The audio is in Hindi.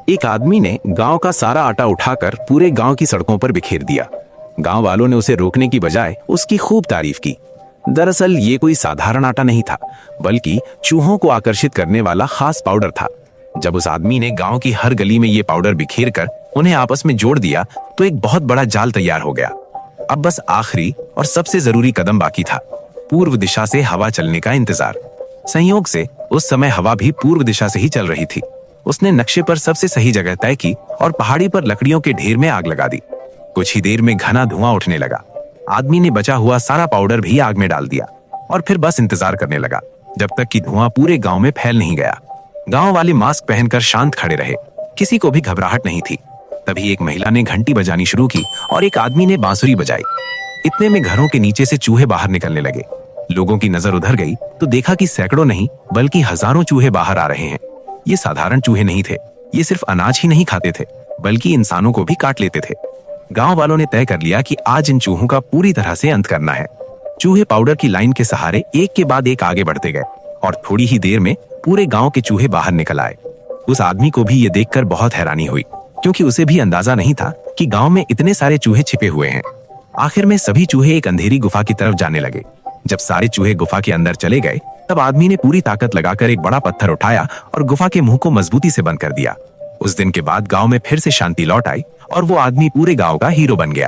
एक आदमी ने गांव का सारा आटा उठाकर पूरे गांव की सड़कों पर बिखेर दिया। गांव वालों ने उसे रोकने की बजाय उसकी खूब तारीफ की। दरअसल ये कोई साधारण आटा नहीं था, बल्कि चूहों को आकर्षित करने वाला खास पाउडर था। जब उस आदमी ने गांव की हर गली में ये पाउडर बिखेर कर उन्हें आपस में जोड़ दिया तो एक बहुत बड़ा जाल तैयार हो गया। अब बस आखिरी और सबसे जरूरी कदम बाकी था, पूर्व दिशा से हवा चलने का इंतजार। संयोग से उस समय हवा भी पूर्व दिशा से ही चल रही थी। उसने नक्शे पर सबसे सही जगह तय की और पहाड़ी पर लकड़ियों के ढेर में आग लगा दी। कुछ ही देर में घना धुआं उठने लगा। आदमी ने बचा हुआ सारा पाउडर भी आग में डाल दिया और फिर बस इंतजार करने लगा जब तक कि धुआं पूरे गांव में फैल नहीं गया। गांव वाले मास्क पहनकर शांत खड़े रहे, किसी को भी घबराहट नहीं थी। तभी एक महिला ने घंटी बजानी शुरू की और एक आदमी ने बांसुरी बजाई। इतने में घरों के नीचे से चूहे बाहर निकलने लगे। लोगों की नजर उधर गई तो देखा कि सैकड़ों नहीं बल्कि हजारों चूहे बाहर आ रहे हैं। ये साधारण चूहे नहीं थे, ये सिर्फ अनाज ही नहीं खाते थे बल्कि इंसानों को भी काट लेते थे। गांव वालों ने तय कर लिया कि आज इन चूहों का पूरी तरह से अंत करना है। चूहे पाउडर की लाइन के सहारे एक के बाद एक आगे बढ़ते गए और थोड़ी ही देर में पूरे गांव के चूहे बाहर निकल आए। उस आदमी को भी ये देखकर बहुत हैरानी हुई, क्योंकि उसे भी अंदाजा नहीं था कि गांव में इतने सारे चूहे छिपे हुए हैं। आखिर में सभी चूहे एक अंधेरी गुफा की तरफ जाने लगे। जब सारे चूहे गुफा के अंदर चले गए तब आदमी ने पूरी ताकत लगाकर एक बड़ा पत्थर उठाया और गुफा के मुंह को मजबूती से बंद कर दिया। उस दिन के बाद गांव में फिर से शांति लौट आई और वो आदमी पूरे गांव का हीरो बन गया।